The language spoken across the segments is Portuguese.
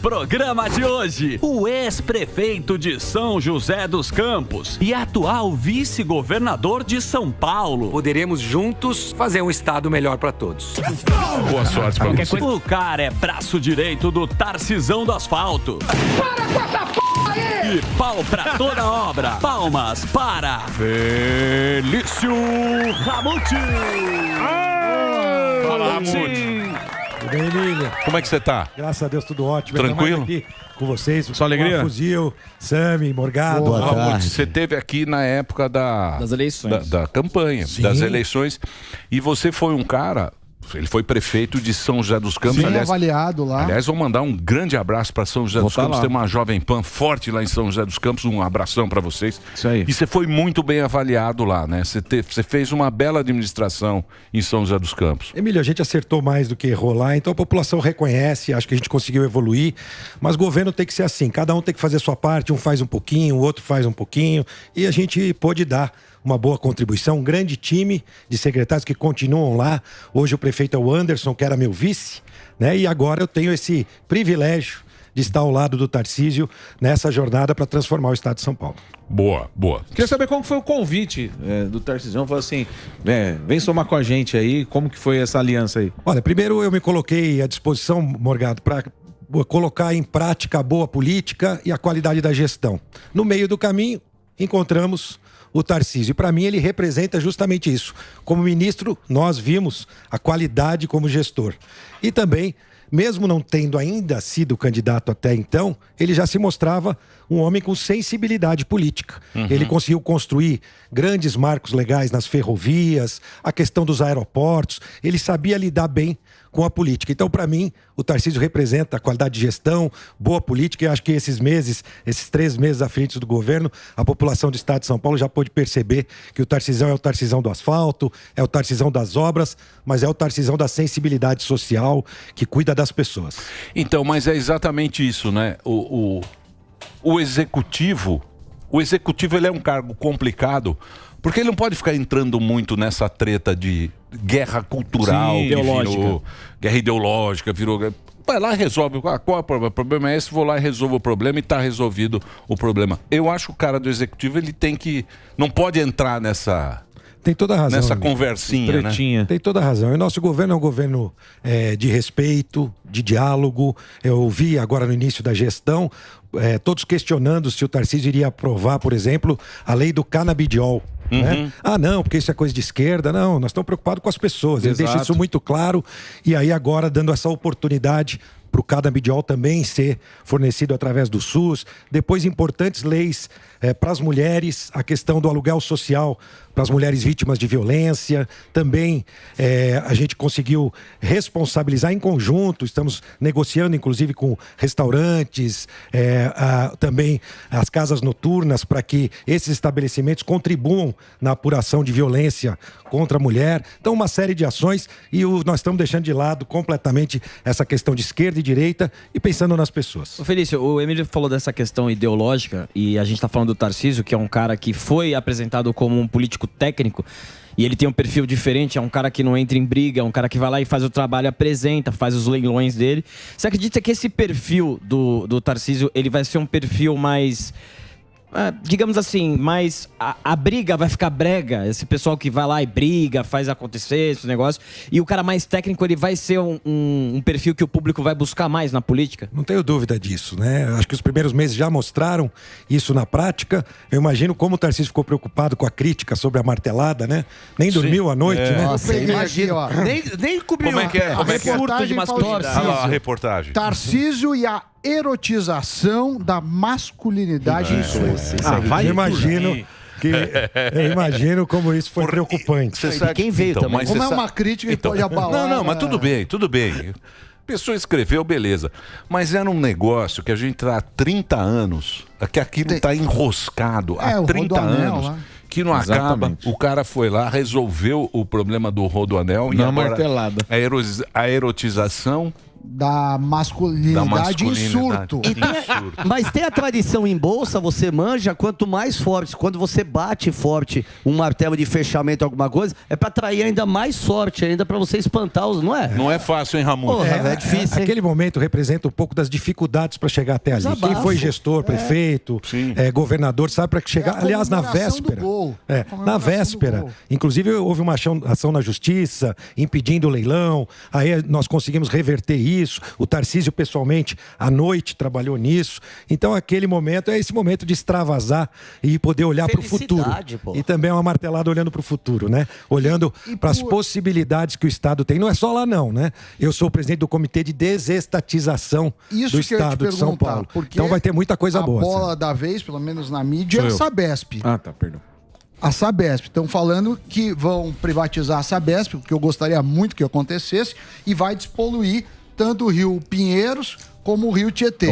programa de hoje, o ex-prefeito de São José dos Campos e atual vice-governador de São Paulo. Poderemos juntos fazer um estado melhor para todos. Boa sorte pra você. O cara é braço direito do Tarcisão do Asfalto. Para com essa porra aí! E pau pra toda obra. Palmas para Felício Ramute. Fala, Ramute. Tudo bem, Emília? Como é que você tá? Graças a Deus, tudo ótimo. Tranquilo? Aqui com vocês. Só alegria? Fuzil, Sami, Morgado. Ramute, você esteve aqui na época das eleições. Da campanha, Sim. das eleições. E você foi um cara... Ele foi prefeito de São José dos Campos. Sim, aliás, avaliado lá. Aliás, vou mandar um grande abraço para São José dos Campos. Tem uma Jovem Pan forte lá em São José dos Campos. Um abração para vocês. Isso aí. E você foi muito bem avaliado lá, né? Você fez uma bela administração em São José dos Campos. Emílio, a gente acertou mais do que errou lá, então a população reconhece, acho que a gente conseguiu evoluir, mas governo tem que ser assim, cada um tem que fazer a sua parte, um faz um pouquinho, o outro faz um pouquinho, e a gente pôde dar uma boa contribuição, um grande time de secretários que continuam lá. Hoje o prefeito é o Anderson, que era meu vice, né? E agora eu tenho esse privilégio de estar ao lado do Tarcísio nessa jornada para transformar o estado de São Paulo. Boa, boa. Queria saber como foi o convite do Tarcísio. Falou assim, vem somar com a gente aí. Como que foi essa aliança aí? Olha, primeiro eu me coloquei à disposição, Morgado, para colocar em prática a boa política e a qualidade da gestão. No meio do caminho, encontramos o Tarcísio. E para mim ele representa justamente isso. Como ministro, nós vimos a qualidade como gestor. E também, mesmo não tendo ainda sido candidato até então, ele já se mostrava um homem com sensibilidade política. Ele conseguiu construir grandes marcos legais nas ferrovias, a questão dos aeroportos. Ele sabia lidar bem com a política. Então, para mim, o Tarcísio representa a qualidade de gestão, boa política, e acho que esses 3 meses à frente do governo, a população do estado de São Paulo já pôde perceber que o Tarcisão é o Tarcisão do asfalto, é o Tarcisão das obras, mas é o Tarcisão da sensibilidade social, que cuida das pessoas. Então, mas é exatamente isso, né? O executivo, ele é um cargo complicado, porque ele não pode ficar entrando muito nessa treta de guerra cultural, guerra ideológica, virou... Vai lá e resolve. Qual é o problema? O problema é esse, vou lá e resolvo o problema e está resolvido o problema. Eu acho que o cara do executivo, ele tem que... Não pode entrar nessa... Tem toda a razão. Nessa conversinha, né? Tem toda a razão. E o nosso governo é um governo de respeito, de diálogo. Eu vi agora no início da gestão, todos questionando se o Tarcísio iria aprovar, por exemplo, a lei do canabidiol. Né? Ah, não, porque isso é coisa de esquerda. Não, nós estamos preocupados com as pessoas. Ele deixa isso muito claro. E aí agora dando essa oportunidade para o canabidiol também ser fornecido através do SUS. Depois, importantes leis para as mulheres, a questão do aluguel social para as mulheres vítimas de violência. Também a gente conseguiu responsabilizar em conjunto, estamos negociando inclusive com restaurantes, também as casas noturnas, para que esses estabelecimentos contribuam na apuração de violência contra a mulher. Então, uma série de ações, e nós estamos deixando de lado completamente essa questão de esquerda e direita e pensando nas pessoas. Ô Felício, o Emílio falou dessa questão ideológica e a gente está falando do Tarcísio, que é um cara que foi apresentado como um político técnico e ele tem um perfil diferente, é um cara que não entra em briga, é um cara que vai lá e faz o trabalho, apresenta, faz os leilões dele. Você acredita que esse perfil do Tarcísio, ele vai ser um perfil mais... digamos assim, mas a briga vai ficar brega, esse pessoal que vai lá e briga, faz acontecer esse negócio, e o cara mais técnico, ele vai ser um perfil que o público vai buscar mais na política? Não tenho dúvida disso, né? Acho que os primeiros meses já mostraram isso na prática. Eu imagino como o Tarcísio ficou preocupado com a crítica sobre a martelada, né? Nem dormiu à noite, né? Nossa, imagina, ó. Nem cobriu. Como é que é? A reportagem Olha lá a reportagem. Tarcísio e a erotização da masculinidade em sua. Eu imagino como isso foi preocupante. Você sabe quem veio também. Como é uma crítica, ele pode abalar. Não, mas tudo bem. A pessoa escreveu, beleza. Mas era um negócio que a gente está há 30 anos, que aquilo está enroscado há 30 anos. Lá. Que não acaba, o cara foi lá, resolveu o problema do Rodoanel e agora martelada. A erotização da masculinidade em surto. Mas tem a tradição em bolsa, você manja, quanto mais forte, quando você bate forte um martelo de fechamento, alguma coisa, é pra atrair ainda mais sorte, ainda pra você espantar os, não é? Não é fácil, hein, Ramon? Porra, é difícil, hein? Aquele momento representa um pouco das dificuldades para chegar até ali. Desabafo. Quem foi gestor, prefeito, governador, sabe para chegar. Aliás, na véspera. Na véspera. Inclusive, houve uma ação na justiça impedindo o leilão. Aí nós conseguimos reverter isso. O Tarcísio, pessoalmente, à noite trabalhou nisso. Então, aquele momento é esse momento de extravasar e poder olhar para o futuro. Pô. E também é uma martelada olhando para o futuro, né? Olhando para as possibilidades que o Estado tem. Não é só lá, não, né? Eu sou o presidente do Comitê de Desestatização do Estado de São Paulo. Então vai ter muita coisa boa. A bola da vez, pelo menos na mídia, é a Sabesp. Perdão. A Sabesp. Estão falando que vão privatizar a Sabesp, o que eu gostaria muito que acontecesse, e vai despoluir tanto o Rio Pinheiros como o Rio Tietê.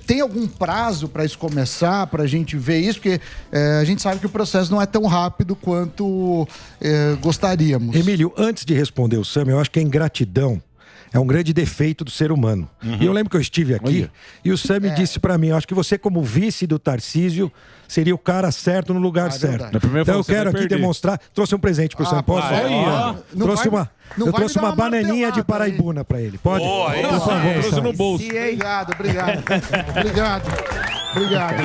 Tem algum prazo para isso começar, para a gente ver isso? Porque a gente sabe que o processo não é tão rápido quanto gostaríamos. Emílio, antes de responder o Sam, eu acho que a ingratidão é um grande defeito do ser humano. E eu lembro que eu estive aqui e o Sam disse pra mim, eu acho que você como vice do Tarcísio seria o cara certo no lugar certo. Então eu quero aqui demonstrar, trouxe um presente pro Sam, posso? Eu trouxe uma bananinha de Paraibuna pra ele. Pode? Por favor, trouxe no bolso. Obrigado.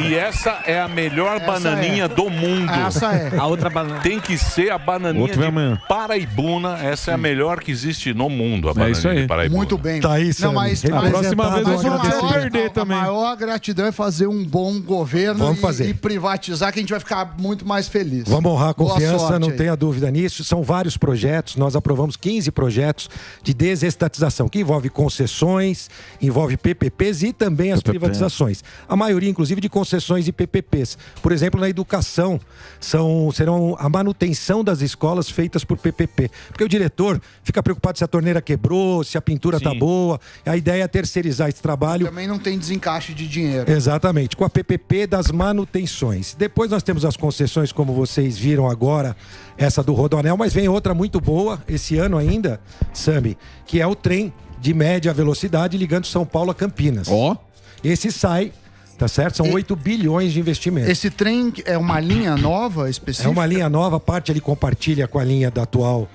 E essa é a melhor bananinha do mundo. Essa é. A outra banana. Tem que ser a bananinha de Paraibuna. Essa é a melhor que existe no mundo, a bananinha de Paraibuna. Muito bem. Tá aí, não, mas a próxima vez eu vou perder também. A maior gratidão é fazer um bom governo e privatizar, que a gente vai ficar muito mais feliz. Vamos honrar a confiança, não tenha dúvida nisso. São vários projetos, nós aprovamos 15 projetos de desestatização, que envolve concessões, envolve PPPs e também as privatizações. A maioria, inclusive, de concessões e PPPs. Por exemplo, na educação, serão a manutenção das escolas feitas por PPP. Porque o diretor fica preocupado se a torneira quebrou, se a pintura está boa. A ideia é terceirizar esse trabalho. Também não tem desencaixe de dinheiro. Exatamente, com a PPP das manutenções. Depois nós temos as concessões, como vocês viram agora, essa do Rodoanel, mas vem outra muito boa, esse ano ainda, Sami, que é o trem de média velocidade ligando São Paulo a Campinas. Esse sai, tá certo? São 8 bilhões de investimentos. Esse trem é uma linha nova específica? É uma linha nova, parte ele compartilha com a linha da atual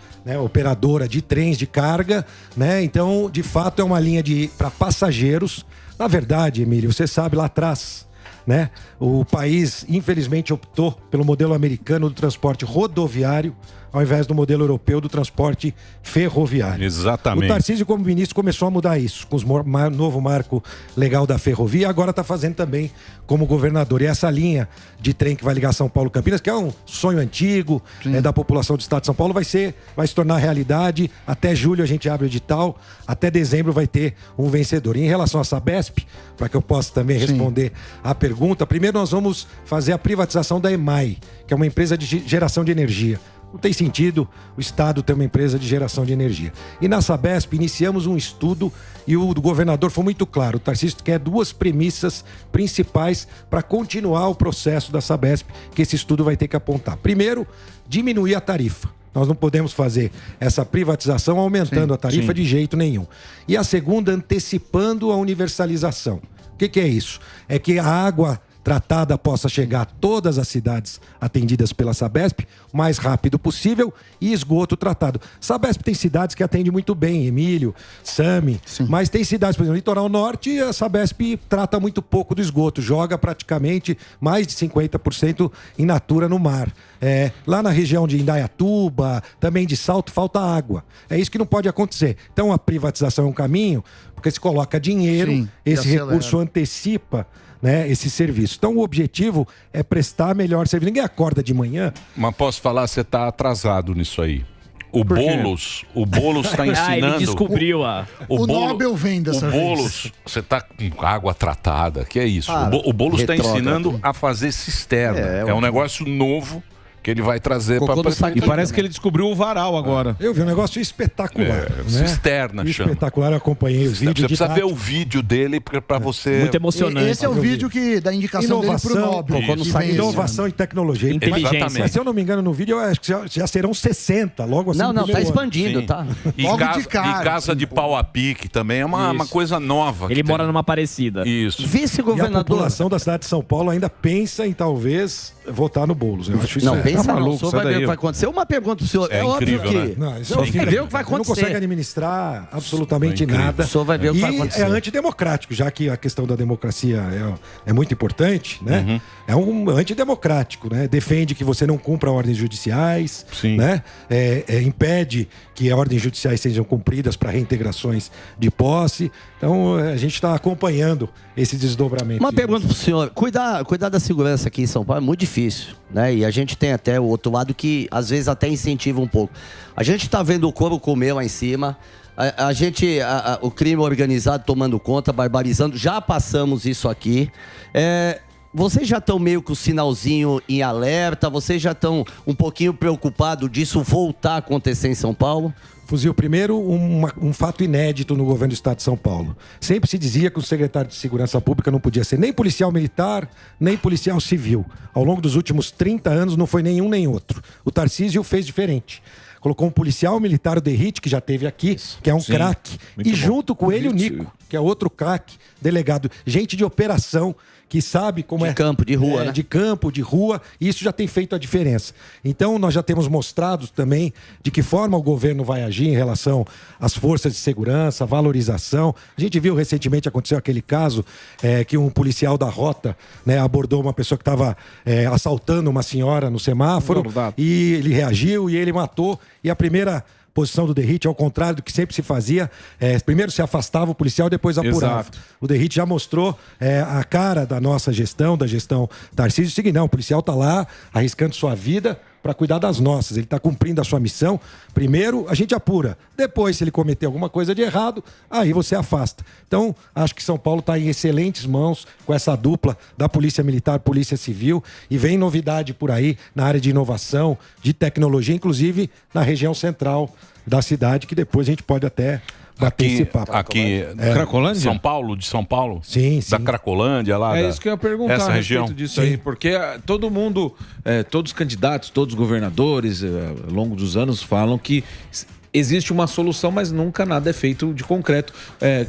operadora de trens de carga, né? Então, de fato, é uma linha para passageiros. Na verdade, Emílio, você sabe, lá atrás, né? O país, infelizmente, optou pelo modelo americano do transporte rodoviário ao invés do modelo europeu do transporte ferroviário. Exatamente. O Tarcísio, como ministro, começou a mudar isso, com o novo marco legal da ferrovia, agora está fazendo também como governador. E essa linha de trem que vai ligar São Paulo e Campinas, que é um sonho antigo da população do estado de São Paulo, vai se tornar realidade. Até julho a gente abre o edital, até dezembro vai ter um vencedor. E em relação à Sabesp, para que eu possa também responder a pergunta, primeiro nós vamos fazer a privatização da EMAI, que é uma empresa de geração de energia. Não tem sentido o Estado ter uma empresa de geração de energia. E na Sabesp iniciamos um estudo e o governador foi muito claro. O Tarcísio quer 2 premissas principais para continuar o processo da Sabesp, que esse estudo vai ter que apontar. Primeiro, diminuir a tarifa. Nós não podemos fazer essa privatização aumentando a tarifa de jeito nenhum. E a segunda, antecipando a universalização. O que é isso? É que a água tratada possa chegar a todas as cidades atendidas pela Sabesp o mais rápido possível e esgoto tratado. Sabesp tem cidades que atende muito bem, Emílio, Sami, mas tem cidades, por exemplo, no Litoral Norte, a Sabesp trata muito pouco do esgoto, joga praticamente mais de 50% in natura no mar. Lá na região de Indaiatuba, também de Salto, falta água. É isso que não pode acontecer. Então a privatização é um caminho, porque se coloca dinheiro, esse recurso antecipa esse serviço. Então o objetivo é prestar melhor serviço. Ninguém acorda de manhã. Mas posso falar, você está atrasado nisso aí. O Boulos está ensinando. Ele descobriu o Nobel vem dessa vez. O Boulos, você está com água tratada, que é isso. O Boulos está ensinando a fazer cisterna. É um negócio novo que ele vai trazer para E parece que ele descobriu o varal agora. Eu vi um negócio espetacular. né? Cisterna, chama. Espetacular, eu acompanhei o vídeo. Você precisa ver didático. o vídeo dele para você... Muito emocionante. Esse é o vídeo da indicação dele pro Nobel. Inovação e tecnologia. Inteligência. Mas se eu não me engano, no vídeo, eu acho que já serão 60, logo assim. Não, no tá primeiro ano. expandindo, Sim. tá? E Logo casa, de cara, e casa de pau a pique também é uma coisa nova. Ele que mora tem. numa parecida. Isso. E a Vice-governador. população da cidade de São Paulo ainda pensa em talvez votar no Boulos. Eu acho isso Não, pensa Tá não. maluco, O senhor sai vai ver daí. o que vai acontecer. Uma pergunta pro senhor. É óbvio incrível, que... né? Não, isso Só tem que ver o que vai Não consegue acontecer. administrar absolutamente nada. O senhor vai ver o que vai E acontecer. é antidemocrático, já que a questão da democracia é muito importante, né? Uhum. É um antidemocrático, né? Defende que você não cumpra ordens judiciais, Sim. né? Impede que ordens judiciais sejam cumpridas para reintegrações de posse. Então, a gente está acompanhando esse desdobramento. Uma pergunta pro senhor. Cuidar da segurança aqui em São Paulo é muito difícil, né? E a gente tem até o outro lado que às vezes até incentiva um pouco. A gente tá vendo o couro comer lá em cima. O crime organizado tomando conta, barbarizando. Já passamos isso aqui. Vocês já estão meio com o sinalzinho em alerta? Vocês já estão um pouquinho preocupados disso voltar a acontecer em São Paulo? Fuzil, primeiro, um fato inédito no governo do Estado de São Paulo. Sempre se dizia que o secretário de Segurança Pública não podia ser nem policial militar, nem policial civil. Ao longo dos últimos 30 anos, não foi nenhum nem outro. O Tarcísio fez diferente. Colocou um policial militar, o Derrite, que já teve aqui, que é um craque. E junto com ele, o Nico, que é outro craque, delegado. Gente de operação, que sabe como De campo, de rua, né? De campo, de rua, e isso já tem feito a diferença. Então, nós já temos mostrado também de que forma o governo vai agir em relação às forças de segurança, valorização. A gente viu recentemente, aconteceu aquele caso que um policial da rota, né, abordou uma pessoa que estava assaltando uma senhora no semáforo, e ele reagiu e ele matou. E a primeira posição do Derrite, ao contrário do que sempre se fazia, primeiro se afastava o policial, depois apurava. Exato. O Derrite já mostrou a cara da nossa gestão, da gestão Tarcísio, o seguinte, não, o policial está lá arriscando sua vida para cuidar das nossas, ele está cumprindo a sua missão. Primeiro, a gente apura. Depois, se ele cometer alguma coisa de errado, aí você afasta. Então, acho que São Paulo está em excelentes mãos com essa dupla da Polícia Militar, Polícia Civil, e vem novidade por aí na área de inovação, de tecnologia, inclusive na região central da cidade, que depois a gente pode até bater esse papo. Aqui, Cracolândia? São Paulo, de São Paulo? Sim, sim. Da Cracolândia lá? É isso que eu ia perguntar essa a região respeito disso aí, porque todo mundo, todos os candidatos, todos os governadores, ao longo dos anos, falam que existe uma solução, mas nunca nada é feito de concreto.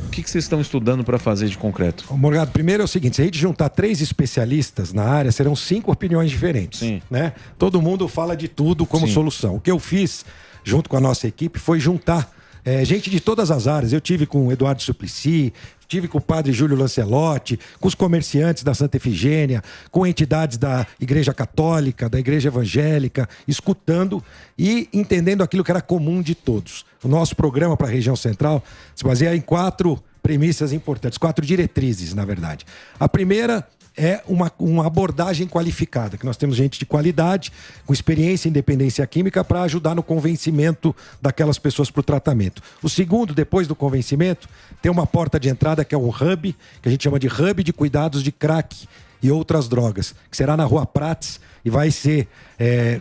O que vocês estão estudando para fazer de concreto? Morgado, primeiro é o seguinte, se a gente juntar 3 especialistas na área, serão 5 opiniões diferentes. Sim. Né? Todo mundo fala de tudo como solução. O que eu fiz, junto com a nossa equipe, foi juntar gente de todas as áreas. Eu tive com o Eduardo Suplicy, tive com o padre Júlio Lancelotti, com os comerciantes da Santa Efigênia, com entidades da Igreja Católica, da Igreja Evangélica, escutando e entendendo aquilo que era comum de todos. O nosso programa para a região central se baseia em 4 premissas importantes, 4 diretrizes, na verdade. A primeira é uma abordagem qualificada, que nós temos gente de qualidade, com experiência em dependência química, para ajudar no convencimento daquelas pessoas para o tratamento. O segundo, depois do convencimento, tem uma porta de entrada que é um hub, que a gente chama de hub de cuidados de crack e outras drogas, que será na Rua Prates e vai ser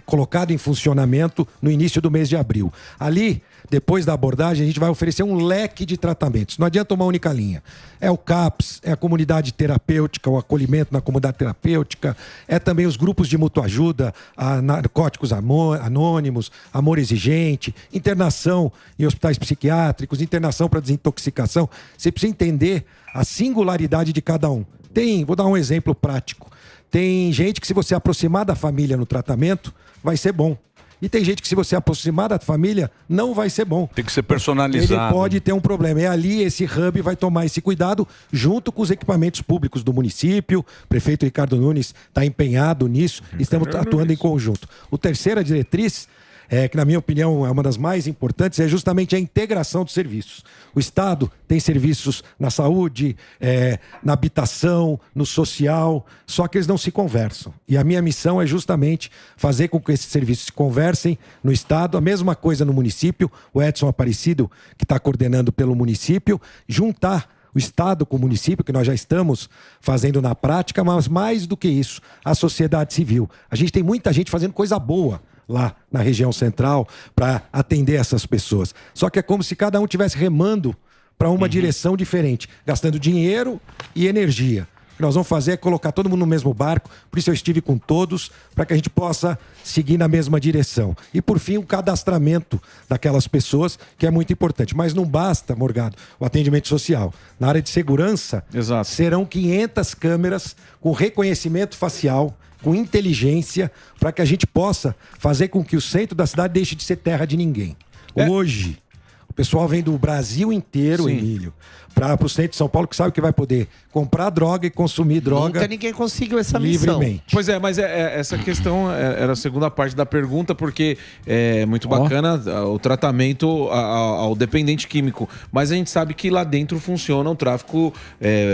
colocado em funcionamento no início do mês de abril. Ali, depois da abordagem, a gente vai oferecer um leque de tratamentos. Não adianta uma única linha. É o CAPS, é a comunidade terapêutica, o acolhimento na comunidade terapêutica, é também os grupos de mutua ajuda, a narcóticos anônimos, amor exigente, internação em hospitais psiquiátricos, internação para desintoxicação. Você precisa entender a singularidade de cada um. Vou dar um exemplo prático. Tem gente que, se você aproximar da família no tratamento, vai ser bom. E tem gente que, se você aproximar da família, não vai ser bom. Tem que ser personalizado. Ele pode ter um problema. E ali esse hub vai tomar esse cuidado junto com os equipamentos públicos do município. O prefeito Ricardo Nunes está empenhado nisso. Estamos atuando em conjunto. A terceira diretriz, que na minha opinião é uma das mais importantes, é justamente a integração dos serviços. O Estado tem serviços na saúde, na habitação, no social, só que eles não se conversam. E a minha missão é justamente fazer com que esses serviços se conversem no Estado, a mesma coisa no município. O Edson Aparecido, que está coordenando pelo município, juntar o Estado com o município, que nós já estamos fazendo na prática, mas mais do que isso, a sociedade civil. A gente tem muita gente fazendo coisa boa lá na região central para atender essas pessoas. Só que é como se cada um estivesse remando para uma direção diferente, gastando dinheiro e energia. O que nós vamos fazer é colocar todo mundo no mesmo barco, por isso eu estive com todos, para que a gente possa seguir na mesma direção. E, por fim, o cadastramento daquelas pessoas, que é muito importante. Mas não basta, Morgado, o atendimento social. Na área de segurança, serão 500 câmeras com reconhecimento facial, com inteligência, para que a gente possa fazer com que o centro da cidade deixe de ser terra de ninguém. Hoje, o pessoal vem do Brasil inteiro, Emílio, para o centro de São Paulo, que sabe que vai poder comprar droga e consumir droga. Nunca ninguém conseguiu essa missão. Livremente. Pois é, mas essa questão era a segunda parte da pergunta, porque é muito bacana o tratamento ao dependente químico. Mas a gente sabe que lá dentro funciona o tráfico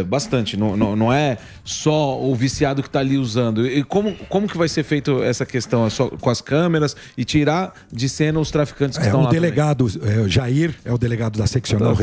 bastante. Não é só o viciado que está ali usando. E como que vai ser feito essa questão? É só com as câmeras e tirar de cena os traficantes que estão lá? O delegado Jair é o delegado da seccional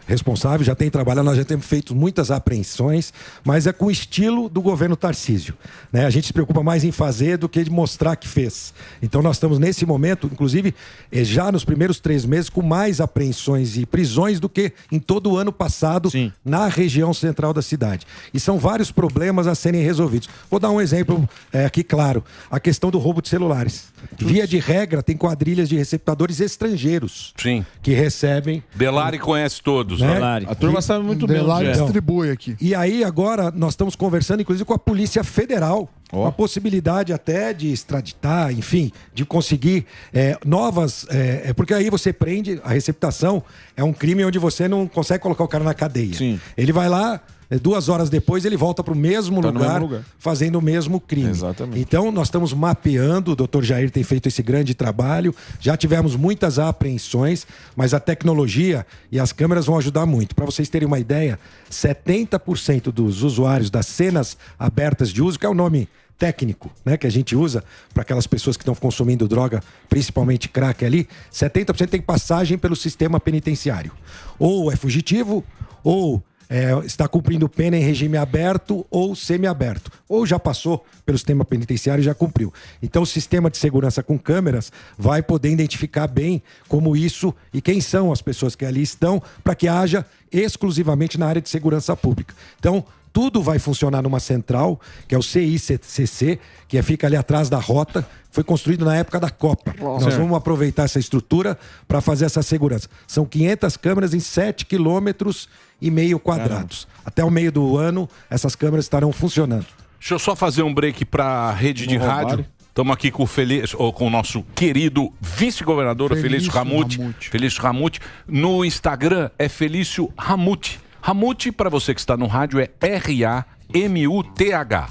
responsável, já tem trabalhado, nós já temos feito muitas apreensões, mas é com o estilo do governo Tarcísio, né? A gente se preocupa mais em fazer do que de mostrar que fez. Então nós estamos nesse momento, inclusive, já nos primeiros 3 meses, com mais apreensões e prisões do que em todo o ano passado na região central da cidade. E são vários problemas a serem resolvidos. Vou dar um exemplo aqui claro, a questão do roubo de celulares. Via de regra, tem quadrilhas de receptadores estrangeiros que recebem... Delari conhece todos. Né? A turma sabe muito bem. Delari distribui aqui. E aí agora nós estamos conversando inclusive com a Polícia Federal, com a possibilidade até de extraditar, enfim, de conseguir novas... porque aí você prende, a receptação é um crime onde você não consegue colocar o cara na cadeia. Ele vai lá... 2 horas depois ele volta para o mesmo lugar, fazendo o mesmo crime. Exatamente. Então nós estamos mapeando, o doutor Jair tem feito esse grande trabalho, já tivemos muitas apreensões, mas a tecnologia e as câmeras vão ajudar muito. Para vocês terem uma ideia, 70% dos usuários das cenas abertas de uso, que é o nome técnico, né, que a gente usa para aquelas pessoas que estão consumindo droga, principalmente crack ali, 70% tem passagem pelo sistema penitenciário. Ou é fugitivo, ou está cumprindo pena em regime aberto ou semiaberto, ou já passou pelo sistema penitenciário e já cumpriu. Então o sistema de segurança com câmeras vai poder identificar bem como isso e quem são as pessoas que ali estão, para que haja exclusivamente na área de segurança pública. Então tudo vai funcionar numa central, que é o CICC, que fica ali atrás da rota, foi construído na época da Copa. Nós vamos aproveitar essa estrutura para fazer essa segurança. São 500 câmeras em 7,5 quilômetros quadrados. Até o meio do ano, essas câmeras estarão funcionando. Deixa eu só fazer um break para a rede de rádio. Estamos aqui com o nosso querido vice-governador Felício Ramute. Felício Ramute. No Instagram é Felício Ramute. Ramute, para você que está no rádio, é R-A-M-U-T-H.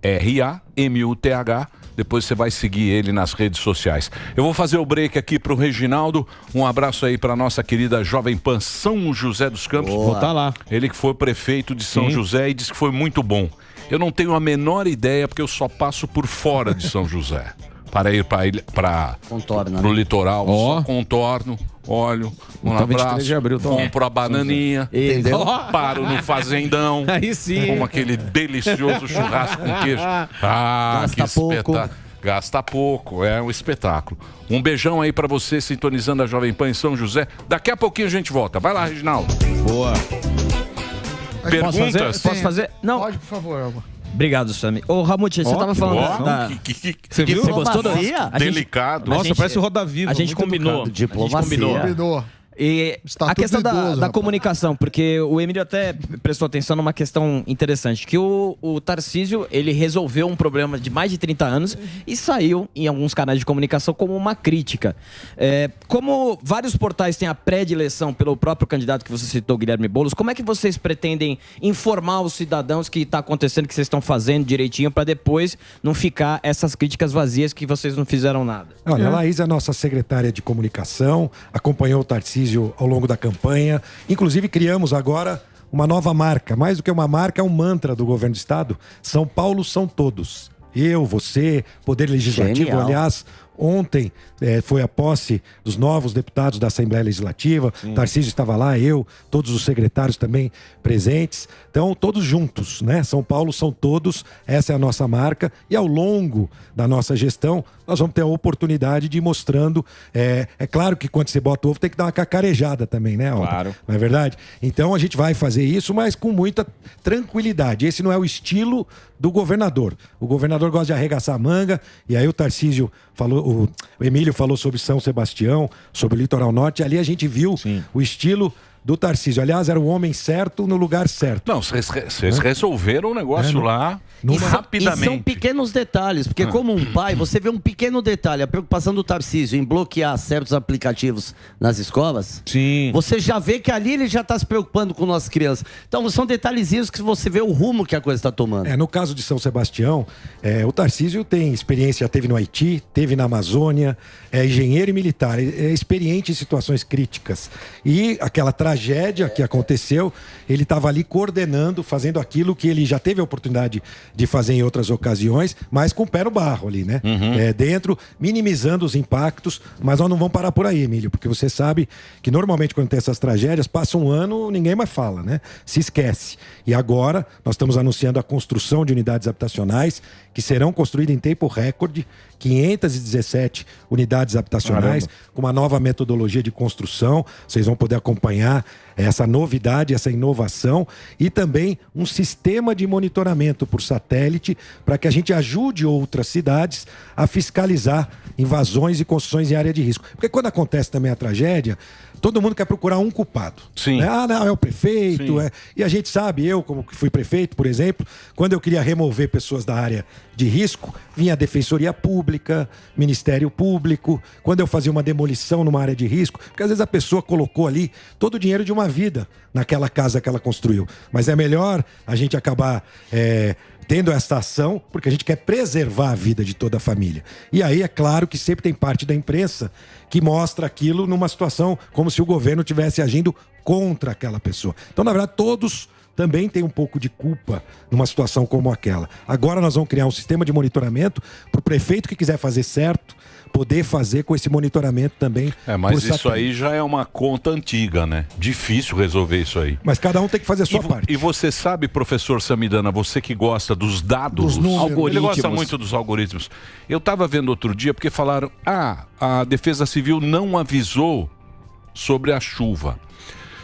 R-A-M-U-T-H. Depois você vai seguir ele nas redes sociais. Eu vou fazer o break aqui para o Reginaldo. Um abraço aí para nossa querida Jovem Pan São José dos Campos. Vou estar lá. Ele que foi prefeito de São José e disse que foi muito bom. Eu não tenho a menor ideia porque eu só passo por fora de São José. Para ir para o litoral, só contorno, olho, um abraço, compro a bananinha, paro no fazendão, aí sim, como aquele delicioso churrasco com queijo. Ah, gasta que pouco. espetáculo. Gasta pouco, é um espetáculo. Um beijão aí para você, sintonizando a Jovem Pan em São José. Daqui a pouquinho a gente volta. Vai lá, Reginaldo. Boa. Perguntas? Posso fazer? Não. Pode, por favor, Elba. Obrigado, Sami. Ô, Ramute, você tava falando Você viu? Você gostou do... Delicado. Nossa, parece o Roda Viva. A gente combinou. Diplomacia. E a questão da comunicação, porque o Emílio até prestou atenção numa questão interessante, que o Tarcísio, ele resolveu um problema de mais de 30 anos e saiu em alguns canais de comunicação como uma crítica. Como vários portais têm a predileção pelo próprio candidato que você citou, Guilherme Boulos, como é que vocês pretendem informar os cidadãos que está acontecendo, que vocês estão fazendo direitinho, para depois não ficar essas críticas vazias que vocês não fizeram nada? Olha, a Laís é a nossa secretária de comunicação, acompanhou o Tarcísio ao longo da campanha. Inclusive, criamos agora uma nova marca. Mais do que uma marca, é um mantra do governo do estado. São Paulo são todos. Eu, você, Poder Legislativo. Genial. Aliás, Ontem foi a posse dos novos deputados da Assembleia Legislativa. Tarcísio estava lá, eu, todos os secretários também presentes. Então, todos juntos, né? São Paulo são todos, essa é a nossa marca. E ao longo da nossa gestão, nós vamos ter a oportunidade de ir mostrando. É claro que quando você bota o ovo, tem que dar uma cacarejada também, né, Alba? Claro. Não é verdade? Então, a gente vai fazer isso, mas com muita tranquilidade. Esse não é o estilo do governador. O governador gosta de arregaçar a manga, e aí o Tarcísio falou, o Emílio falou sobre São Sebastião, sobre o Litoral Norte, ali a gente viu o estilo do Tarcísio. Aliás, era o homem certo no lugar certo. Não, vocês resolveram o negócio lá rapidamente. E são pequenos detalhes, porque como um pai, você vê um pequeno detalhe, a preocupação do Tarcísio em bloquear certos aplicativos nas escolas, você já vê que ali ele já está se preocupando com nossas crianças. Então são detalhezinhos que você vê o rumo que a coisa está tomando. No caso de São Sebastião, o Tarcísio tem experiência, já teve no Haiti, teve na Amazônia, é engenheiro e militar, é experiente em situações críticas. E aquela tragédia que aconteceu, ele estava ali coordenando, fazendo aquilo que ele já teve a oportunidade de fazer em outras ocasiões, mas com o pé no barro ali, né? Dentro, minimizando os impactos, mas nós não vamos parar por aí, Emílio, porque você sabe que normalmente quando tem essas tragédias, passa um ano, ninguém mais fala, né? Se esquece. E agora, nós estamos anunciando a construção de unidades habitacionais que serão construídas em tempo recorde, 517 unidades habitacionais, com uma nova metodologia de construção. Vocês vão poder acompanhar essa novidade, essa inovação, e também um sistema de monitoramento por satélite para que a gente ajude outras cidades a fiscalizar invasões e construções em área de risco. Porque quando acontece também a tragédia, todo mundo quer procurar um culpado. Sim. Né? Não, é o prefeito. E a gente sabe, eu como que fui prefeito, por exemplo, quando eu queria remover pessoas da área de risco, vinha a Defensoria Pública, Ministério Público, quando eu fazia uma demolição numa área de risco, porque às vezes a pessoa colocou ali todo o dinheiro de uma vida naquela casa que ela construiu. Mas é melhor a gente acabar tendo essa ação, porque a gente quer preservar a vida de toda a família. E aí é claro que sempre tem parte da imprensa que mostra aquilo numa situação como se o governo estivesse agindo contra aquela pessoa. Então, na verdade, todos também têm um pouco de culpa numa situação como aquela. Agora nós vamos criar um sistema de monitoramento para o prefeito que quiser fazer certo, poder fazer com esse monitoramento também. Mas isso aí já é uma conta antiga, né? Difícil resolver isso aí. Mas cada um tem que fazer a sua parte. E você sabe, professor Samidana, você que gosta dos dados, dos números, ele gosta muito dos algoritmos. Eu estava vendo outro dia porque falaram, a Defesa Civil não avisou sobre a chuva.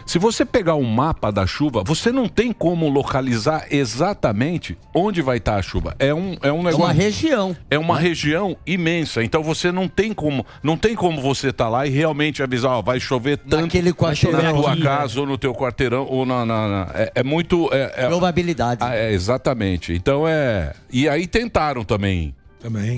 Se você pegar um mapa da chuva, você não tem como localizar exatamente onde vai estar a chuva. É um negócio. É uma região. É uma região imensa. Então você não tem como você estar lá e realmente avisar, vai chover tanto na tua casa ou no teu quarteirão ou é muito. Probabilidade. Exatamente. Então E aí tentaram também.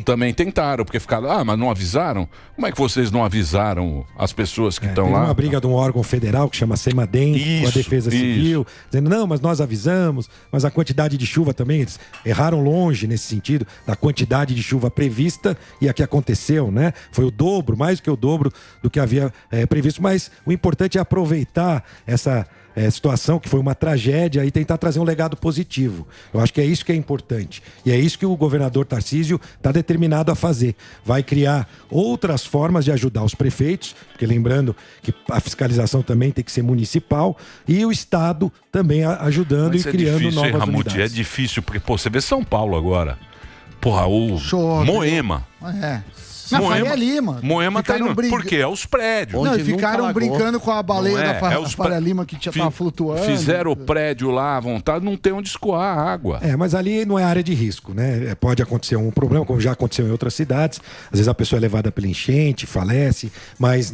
Também tentaram, porque ficaram, mas não avisaram? Como é que vocês não avisaram as pessoas que estão lá? Tem uma briga de um órgão federal que chama Semadem com a Defesa Civil, dizendo, não, mas nós avisamos, mas a quantidade de chuva também, eles erraram longe nesse sentido, da quantidade de chuva prevista e a que aconteceu, né? Foi o dobro, mais do que o dobro do que havia previsto, mas o importante é aproveitar essa situação que foi uma tragédia e tentar trazer um legado positivo. Eu acho que é isso que é importante. E é isso que o governador Tarcísio está determinado a fazer. Vai criar outras formas de ajudar os prefeitos, porque lembrando que a fiscalização também tem que ser municipal, e o Estado também ajudando e criando difícil, novas unidades. É difícil, porque você vê São Paulo agora. Porra, o Moema. Na Faria Lima. Moema tá indo. Porque é os prédios. Não, ficaram brincando com a baleia da Faria Lima que tava flutuando. Fizeram o prédio lá à vontade, não tem onde escoar a água. Mas ali não é área de risco, né? Pode acontecer um problema, como já aconteceu em outras cidades. Às vezes a pessoa é levada pela enchente, falece, mas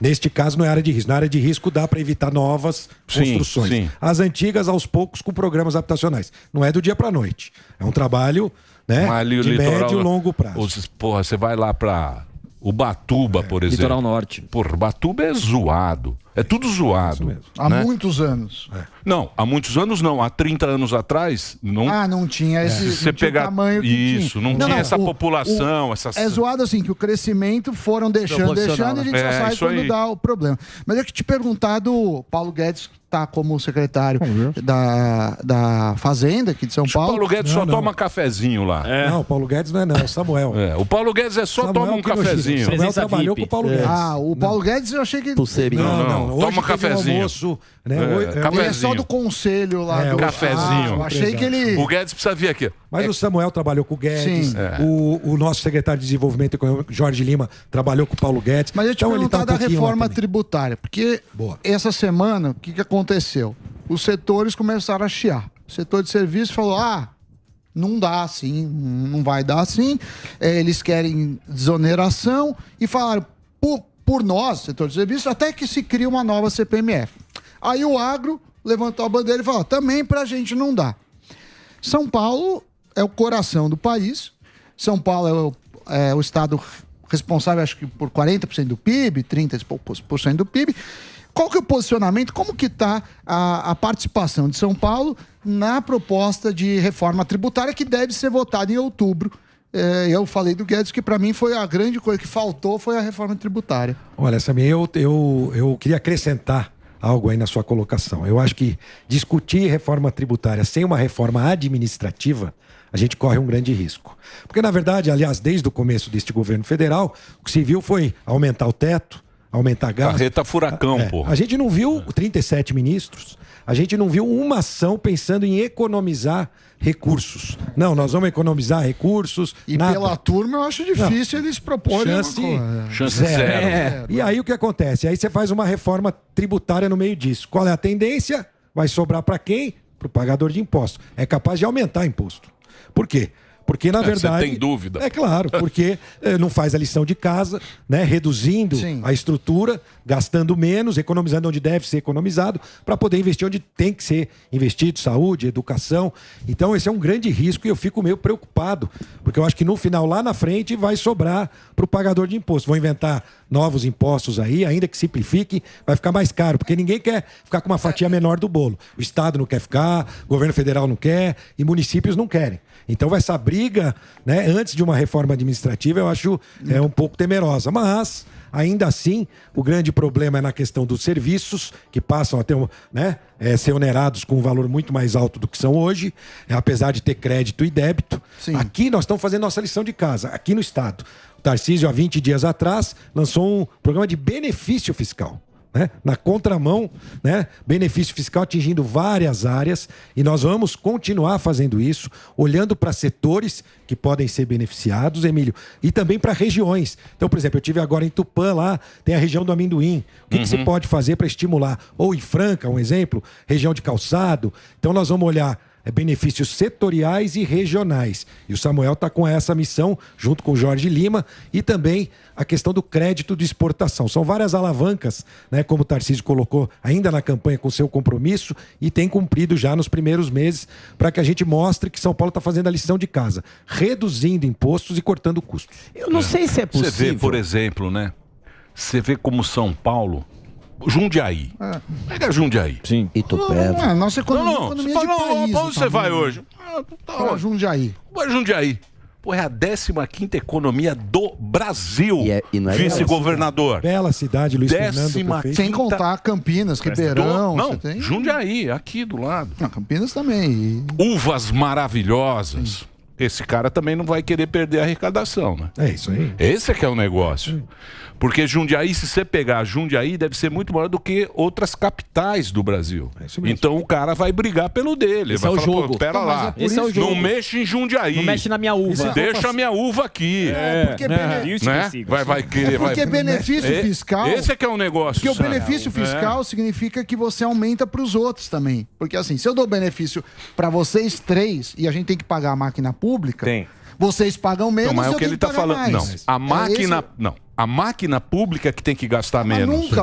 neste caso não é área de risco. Na área de risco dá para evitar novas construções. Sim. As antigas, aos poucos, com programas habitacionais. Não é do dia para noite. É um trabalho... né? De médio e longo prazo. Porra, você vai lá para Ubatuba, por exemplo. Litoral Norte. Porra, Ubatuba é zoado. É tudo zoado. Há né? muitos anos. Não, há muitos anos não. Há 30 anos atrás, não. Ah, não tinha esse Se você não tinha o pegar tamanho que isso, tinha. não tinha essa população, essas. É zoado assim, que o crescimento foram deixando e a gente só sai quando dá o problema. Mas eu que te perguntar do Paulo Guedes, que está como secretário da Fazenda aqui de São Paulo. O Paulo Guedes só toma cafezinho lá. Não, o Paulo Guedes não é o Samuel. O Paulo Guedes só toma um cafezinho. O Samuel trabalhou com o Paulo Guedes. Ah, o Paulo Guedes eu achei que... Não. Hoje toma um cafezinho. Almoço, né? Ele é só do conselho lá. Cafezinho. Eu achei que ele... O Guedes precisa vir aqui. Mas o Samuel trabalhou com o Guedes, Sim. o nosso secretário de Desenvolvimento Econômico, Jorge Lima, trabalhou com o Paulo Guedes. Mas eu te perguntar da reforma tributária, porque essa semana, o que aconteceu? Os setores começaram a chiar. O setor de serviço falou, não dá assim, não vai dar assim. Eles querem desoneração e falaram, por nós, setor de serviço, até que se cria uma nova CPMF. Aí o agro levantou a bandeira e falou, também pra gente não dá. São Paulo é o coração do país. São Paulo é o estado responsável, acho que por 40% do PIB, 30% do PIB. Qual que é o posicionamento? Como que está a participação de São Paulo na proposta de reforma tributária que deve ser votada em outubro? Eu falei do Guedes que para mim foi a grande coisa que faltou foi a reforma tributária. Olha, Samir, eu queria acrescentar algo aí na sua colocação. Eu acho que discutir reforma tributária sem uma reforma administrativa, a gente corre um grande risco. Porque, na verdade, aliás, desde o começo deste governo federal, o que se viu foi aumentar o teto, aumentar gasto. Carreta furacão, pô. A gente não viu 37 ministros, a gente não viu uma ação pensando em economizar recursos. Não, nós vamos economizar recursos. E pela turma eu acho difícil eles proporem chance zero. E aí o que acontece? Aí você faz uma reforma tributária no meio disso. Qual é a tendência? Vai sobrar para quem? Para o pagador de imposto. É capaz de aumentar imposto. Por quê? Porque, na verdade... Você tem dúvida. É claro, porque não faz a lição de casa, né? Reduzindo a estrutura, gastando menos, economizando onde deve ser economizado, para poder investir onde tem que ser investido, saúde, educação. Então, esse é um grande risco e eu fico meio preocupado, porque eu acho que no final, lá na frente, vai sobrar para o pagador de imposto. Vão inventar novos impostos aí, ainda que simplifique, vai ficar mais caro, porque ninguém quer ficar com uma fatia menor do bolo. O Estado não quer ficar, o governo federal não quer e municípios não querem. Então, essa briga, né, antes de uma reforma administrativa, eu acho um pouco temerosa. Mas, ainda assim, o grande problema é na questão dos serviços, que passam a ter, ser onerados com um valor muito mais alto do que são hoje, apesar de ter crédito e débito. Sim. Aqui nós estamos fazendo nossa lição de casa, aqui no Estado. O Tarcísio, há 20 dias atrás, lançou um programa de benefício fiscal. Na contramão, benefício fiscal atingindo várias áreas, e nós vamos continuar fazendo isso, olhando para setores que podem ser beneficiados, Emílio, e também para regiões. Então, por exemplo, eu estive agora em Tupã, lá tem a região do amendoim. O que se pode fazer para estimular? Ou em Franca, um exemplo, região de Calçado. Então, nós vamos olhar benefícios setoriais e regionais. E o Samuel está com essa missão, junto com o Jorge Lima, e também a questão do crédito de exportação. São várias alavancas, como o Tarcísio colocou ainda na campanha com seu compromisso, e tem cumprido já nos primeiros meses, para que a gente mostre que São Paulo está fazendo a lição de casa, reduzindo impostos e cortando custos. Eu não sei se é possível. Você vê, por exemplo, você vê como São Paulo... Jundiaí. Pega Jundiaí. Sim. Itupeva. Nossa economia Você fala, pra onde você vai hoje? Para Jundiaí. Vai Jundiaí. Pô, é a 15ª economia do Brasil. E não é vice-governador. Bela cidade, Luiz Fernando. Sem contar Campinas, Ribeirão. Não, Jundiaí, aqui do lado. Não, Campinas também. Uvas maravilhosas. Esse cara também não vai querer perder a arrecadação, né? É isso aí. Esse é que é o negócio. Porque Jundiaí, se você pegar Jundiaí, deve ser muito maior do que outras capitais do Brasil. É isso mesmo. Então o cara vai brigar pelo dele. Esse vai é o falar, jogo. Pera lá, esse é o jogo. Não mexe em Jundiaí. Não mexe na minha uva. Deixa a minha uva aqui. Vai querer... Porque benefício fiscal... Esse é que é o negócio. Porque o benefício fiscal significa que você aumenta para os outros também. Porque assim, se eu dou benefício para vocês três e a gente tem que pagar a máquina pública... Vocês pagam menos, mas eu é o que ele está falando. Mais. Não, a máquina... Não. A máquina pública que tem que gastar menos. Nunca.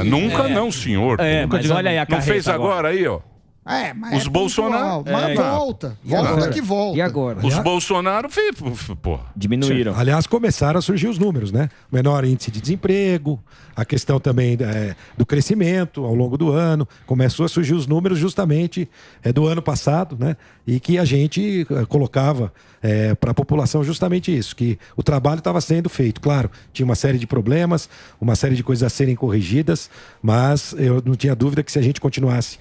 Nunca não, senhor. Mas olha aí a Não fez agora aí, ó. Mas Os Bolsonaro... Mas volta. Volta que volta. E agora? Os Bolsonaro, pô. Diminuíram. Aliás, começaram a surgir os números, né? Menor índice de desemprego, a questão também do crescimento ao longo do ano. Começou a surgir os números justamente do ano passado, né? E que a gente colocava para a população justamente isso, que o trabalho estava sendo feito. Claro, tinha uma série de problemas, uma série de coisas a serem corrigidas, mas eu não tinha dúvida que se a gente continuasse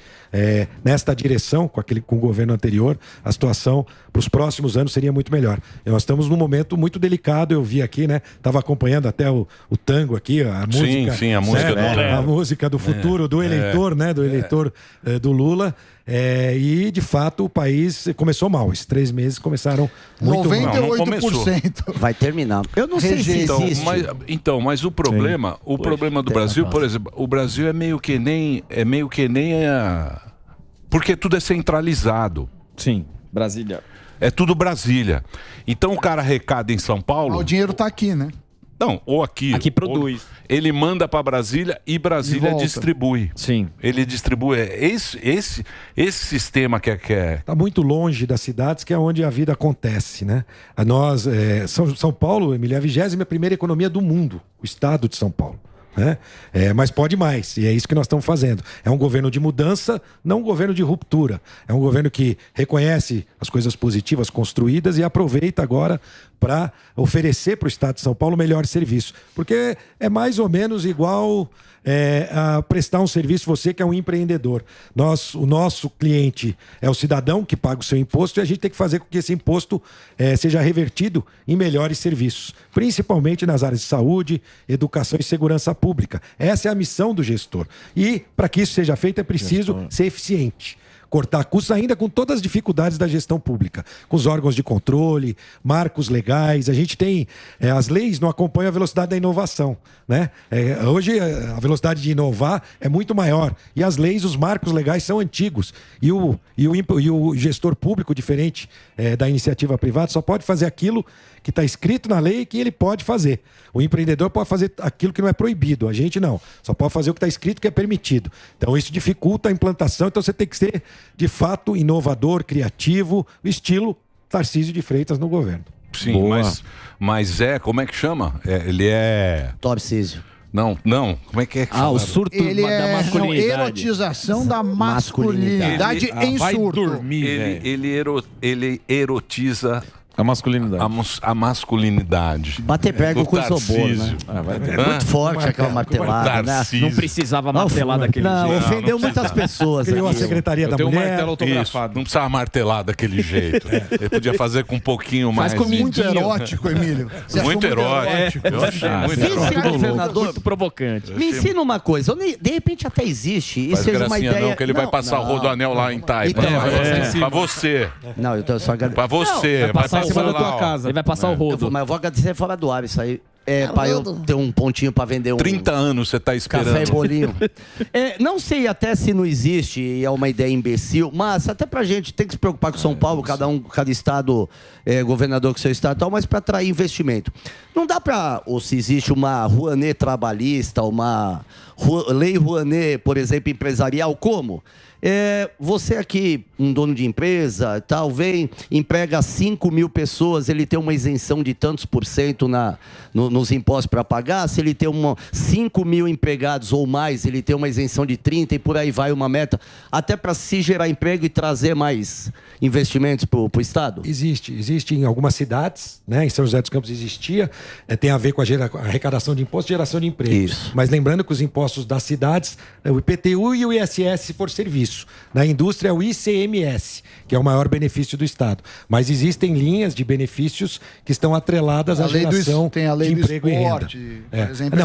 nesta direção, com o governo anterior, a situação para os próximos anos seria muito melhor. E nós estamos num momento muito delicado, eu vi aqui, né? Estava acompanhando até o tango aqui, a música. Sim, a música do a música do futuro do eleitor, né? Do eleitor do Lula. E, de fato, o país começou mal. Esses 3 meses começaram muito 98%. Vai terminar. Eu não sei se existe. Mas o problema, do Brasil, por exemplo, o Brasil é meio que nem porque tudo é centralizado. Sim, Brasília. É tudo Brasília. Então o cara arrecada em São Paulo. O dinheiro tá aqui, né? Não, ou aqui. Aqui produz. Ele manda para Brasília e Brasília volta. distribui. Sim. Ele distribui. Esse sistema que é. Está muito longe das cidades, que é onde a vida acontece, né? São Paulo, Emília, é a 21ª economia do mundo, o estado de São Paulo. Né? Mas pode mais, e é isso que nós estamos fazendo. É um governo de mudança, não um governo de ruptura. É um governo que reconhece as coisas positivas construídas e aproveita agora para oferecer para o Estado de São Paulo melhor serviço. Porque é mais ou menos igual a prestar um serviço, você que é um empreendedor. O nosso cliente é o cidadão que paga o seu imposto e a gente tem que fazer com que esse imposto seja revertido em melhores serviços, principalmente nas áreas de saúde, educação e segurança pública. Essa é a missão do gestor. E para que isso seja feito é preciso ser eficiente. Cortar custos ainda com todas as dificuldades da gestão pública, com os órgãos de controle, marcos legais. A gente tem... as leis não acompanham a velocidade da inovação, né? Hoje a velocidade de inovar é muito maior. E as leis, os marcos legais são antigos. E o gestor público, diferente da iniciativa privada, só pode fazer aquilo que está escrito na lei e que ele pode fazer. O empreendedor pode fazer aquilo que não é proibido, a gente não. Só pode fazer o que está escrito que é permitido. Então isso dificulta a implantação, então você tem que ser, de fato, inovador, criativo, estilo Tarcísio de Freitas no governo. Sim, mas como é que chama? Ele é... Tarcísio. Não, como é que o surto da masculinidade. Erotização da masculinidade em surto. Dormir, ele erotiza a masculinidade. A masculinidade. Bater prego com isopor, né? Muito forte aquela martelada, né? Não precisava martelar daquele jeito. Não, ofendeu muitas pessoas. Criou a Secretaria da Mulher. martelo autografado. Isso, não precisava martelar daquele jeito. Ele podia fazer com um pouquinho mais... Mas muito erótico, Emílio. Muito erótico. Eu achei muito governador, muito provocante. Me ensina uma coisa. De repente até existe. Isso seja uma ideia... não, que ele vai passar o rodoanel lá em Taipa. Pra você. Não, eu tô só Pra você. Vai passar em cima da tua casa. Ele vai passar o rodo. Mas eu vou agradecer fora do ar isso aí. Pra eu ter um pontinho pra vender 30 anos você tá esperando. Café e bolinho. Não sei até se não existe e é uma ideia imbecil, mas até pra gente tem que se preocupar com São Paulo, cada estado, governador com seu estado e tal, mas pra atrair investimento. Não dá pra, ou se existe uma Rouanet trabalhista, uma lei Rouanet, por exemplo, empresarial, como? Você aqui, um dono de empresa, tal, vem, emprega 5 mil pessoas, ele tem uma isenção de tantos % nos impostos para pagar. Se ele tem 5 mil empregados ou mais, ele tem uma isenção de 30 e por aí vai uma meta, até para se gerar emprego e trazer mais investimentos para o Estado? Existe em algumas cidades, né? Em São José dos Campos existia, tem a ver com a arrecadação de impostos e geração de empregos. Isso. Mas lembrando que os impostos das cidades, o IPTU e o ISS se for serviço. Na indústria é o ICMS, que é o maior benefício do Estado. Mas existem linhas de benefícios que estão atreladas à geração tem a lei de do emprego esporte, e renda. por exemplo.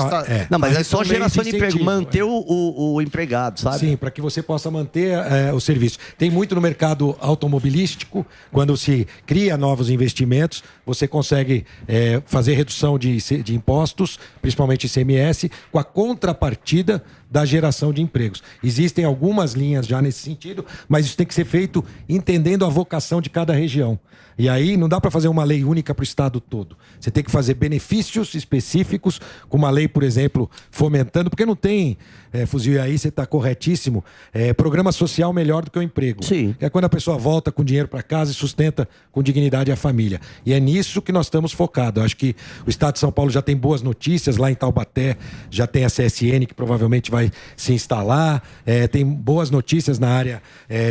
Não, mas é só são leis geração de emprego, incentivo, manter o empregado, sabe? Sim, para que você possa manter o serviço. Tem muito no mercado automobilístico, quando se cria novos investimentos, você consegue fazer redução de impostos, principalmente ICMS, com a contrapartida da geração de empregos. Existem algumas linhas já nesse sentido, mas isso tem que ser feito entendendo a vocação de cada região. E aí não dá para fazer uma lei única para o estado todo. Você tem que fazer benefícios específicos, com uma lei, por exemplo, fomentando, porque não tem, Fuzil, e aí você está corretíssimo, programa social melhor do que o emprego. Sim. É quando a pessoa volta com dinheiro para casa e sustenta com dignidade a família. E é nisso que nós estamos focados. Eu acho que o estado de São Paulo já tem boas notícias, lá em Taubaté já tem a CSN que provavelmente vai se instalar, tem boas notícias na área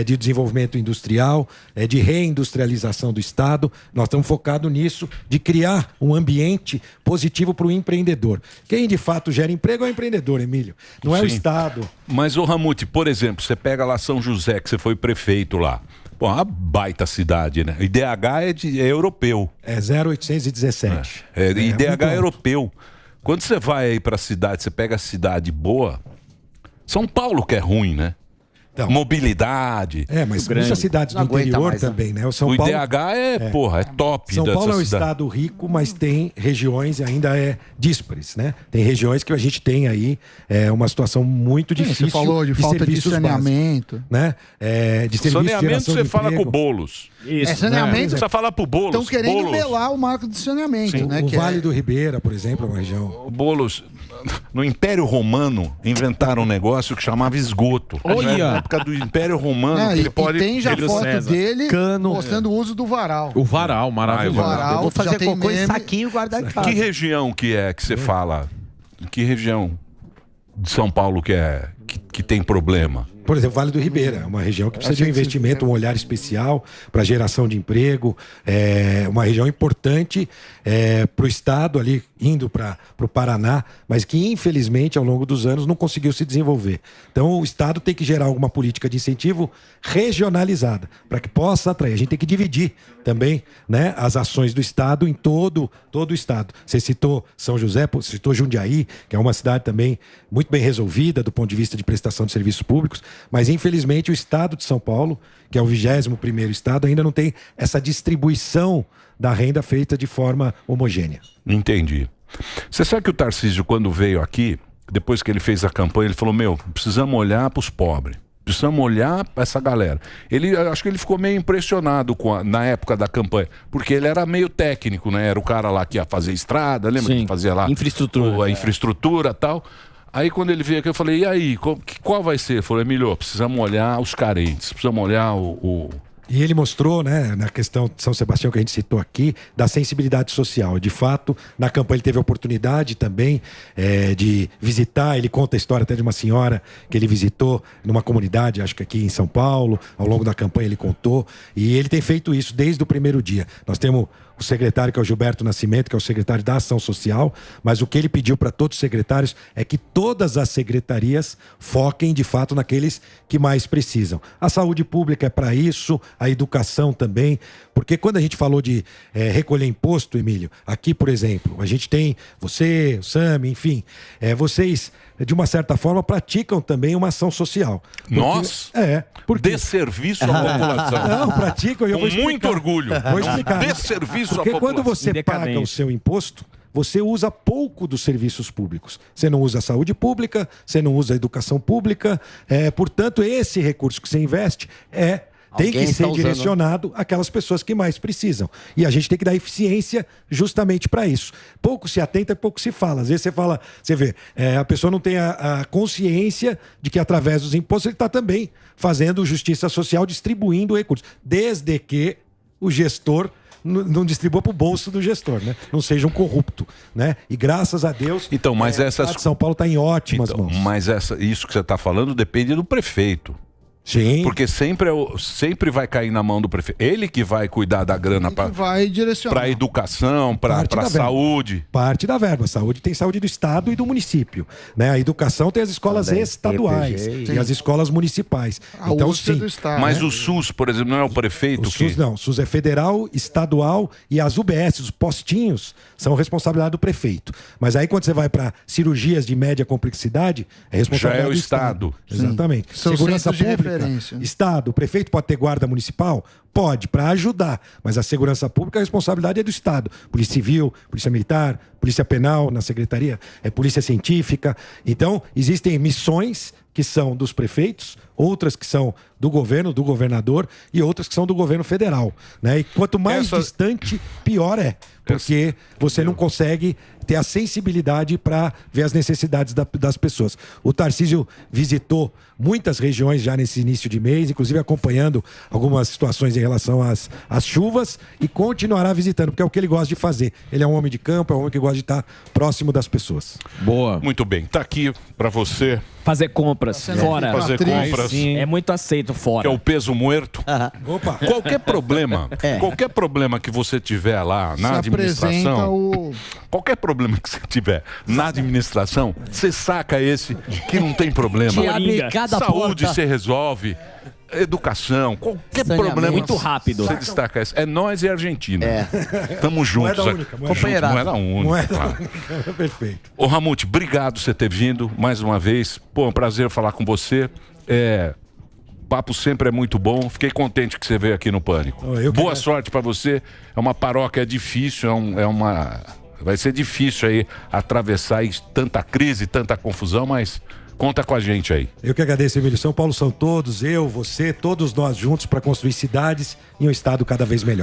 de desenvolvimento industrial, de reindustrialização do estado. Nós estamos focados nisso, de criar um ambiente positivo para o empreendedor. Quem de fato gera emprego é o empreendedor, Emílio. Não é o Estado. Mas, ô Ramute, por exemplo, você pega lá São José, que você foi prefeito lá. Pô, uma baita cidade, né? IDH é europeu. É 0,817. IDH é europeu. Quando você vai aí pra cidade, você pega a cidade boa, São Paulo que é ruim, né? Então, mobilidade. Mas muitas cidades do interior também, né? O IDH é top. São Paulo é um estado rico, mas tem regiões e ainda díspares, né? Tem regiões que a gente tem aí uma situação muito difícil. Você falou de falta de saneamento. Básicos, né? De saneamento você fala com o Boulos. Isso. Saneamento. Você fala pro Boulos. Estão querendo melar o marco de saneamento, né? O Vale do Ribeira, por exemplo, é uma região. O Boulos, no Império Romano, inventaram um negócio que chamava esgoto. Olha! Na época do Império Romano, ele pode... tem já foto dele mostrando o uso do varal. O varal, maravilhoso. Eu vou fazer cocô em saquinho e guardar em casa. Que região que você fala? Que região de São Paulo que tem problema? Por exemplo, Vale do Ribeira, é uma região que precisa de um investimento, um olhar especial para geração de emprego, uma região importante para o estado ali, indo para o Paraná, mas que infelizmente ao longo dos anos não conseguiu se desenvolver. Então o estado tem que gerar alguma política de incentivo regionalizada, para que possa atrair. A gente tem que dividir também, né, as ações do estado em todo o estado. Você citou São José, você citou Jundiaí, que é uma cidade também muito bem resolvida do ponto de vista de prestação de serviços públicos, mas infelizmente o estado de São Paulo, que é o 21º estado, ainda não tem essa distribuição da renda feita de forma homogênea. Entendi. Você sabe que o Tarcísio, quando veio aqui, depois que ele fez a campanha, ele falou, precisamos olhar para os pobres. Precisamos olhar para essa galera. Acho que ele ficou meio impressionado na época da campanha, porque ele era meio técnico, né? Era o cara lá que ia fazer estrada, lembra que fazia lá? Infraestrutura. A infraestrutura e tal. Aí quando ele veio aqui, eu falei, e aí, qual vai ser? Ele falou, Emílio, precisamos olhar os carentes, precisamos olhar E ele mostrou, né, na questão de São Sebastião que a gente citou aqui, da sensibilidade social. De fato, na campanha ele teve a oportunidade também de visitar, ele conta a história até de uma senhora que ele visitou numa comunidade, acho que aqui em São Paulo, ao longo da campanha ele contou, e ele tem feito isso desde o primeiro dia. Nós temos o secretário, que é o Gilberto Nascimento, que é o secretário da Ação Social, mas o que ele pediu para todos os secretários é que todas as secretarias foquem, de fato, naqueles que mais precisam. A saúde pública é para isso, a educação também, porque quando a gente falou de recolher imposto, Emílio, aqui, por exemplo, a gente tem você, o Sami, enfim, vocês, de uma certa forma, praticam também uma ação social. Nós? Porque... Dê serviço à população. Não, praticam e eu vou explicar. Com muito orgulho. Vou explicar. Dê serviço Porque à população. quando você paga o seu imposto, você usa pouco dos serviços públicos. Você não usa a saúde pública, você não usa a educação pública. Portanto, esse recurso que você investe tem que ser direcionado àquelas pessoas que mais precisam. E a gente tem que dar eficiência justamente para isso. Pouco se atenta, pouco se fala. Às vezes você vê, a pessoa não tem a consciência de que através dos impostos ele está também fazendo justiça social, distribuindo recursos. Desde que o gestor não distribua para o bolso do gestor, né? Não seja um corrupto, né? E graças a Deus, então, mas o Estado de São Paulo está em ótimas mãos. Mas isso que você está falando depende do prefeito. Sim. Porque sempre vai cair na mão do prefeito. Ele que vai cuidar da grana para a educação, para a saúde. Parte da verba. A saúde tem saúde do Estado e do município, né? A educação tem as escolas estaduais e as escolas municipais. Então, sim. Do Estado, mas o SUS, por exemplo, não é o prefeito? O SUS não. O SUS é federal, estadual e as UBS, os postinhos, são responsabilidade do prefeito. Mas aí quando você vai para cirurgias de média complexidade, é responsabilidade do do Estado. Exatamente. Segurança pública, Estado. O prefeito pode ter guarda municipal? pode, para ajudar. Mas a segurança pública, a responsabilidade é do Estado. Polícia Civil, Polícia Militar, Polícia Penal, na Secretaria, Polícia Científica. Então, existem missões que são dos prefeitos, outras que são do governo, do governador, e outras que são do governo federal, né? E quanto mais distante, pior é. Porque você não consegue ter a sensibilidade para ver as necessidades das pessoas. O Tarcísio visitou muitas regiões já nesse início de mês, inclusive acompanhando algumas situações em relação às chuvas, e continuará visitando, porque é o que ele gosta de fazer. Ele é um homem de campo, é um homem que gosta de estar próximo das pessoas. Boa. Muito bem. Tá aqui para você. Fazer compras fora. Fazer compras. É muito aceito fora. Que é o peso muerto. Opa. Qualquer problema que você tiver lá na administração, qualquer problema que você tiver na administração, você saca esse que não tem problema. Te abre cada Saúde porta. você resolve. Educação, qualquer problema. Muito rápido. Você destaca isso. É nós e a Argentina. Tamo juntos. Moeda única, Moeda única. Claro. Perfeito. Ô Ramute, obrigado por você ter vindo mais uma vez. Pô, é um prazer falar com você. O papo sempre é muito bom. Fiquei contente que você veio aqui no Pânico. Boa sorte pra você. É uma paróquia difícil, vai ser difícil aí atravessar tanta crise, tanta confusão, mas conta com a gente aí. Eu que agradeço, Emílio. São Paulo são todos, eu, você, todos nós juntos para construir cidades e um estado cada vez melhor.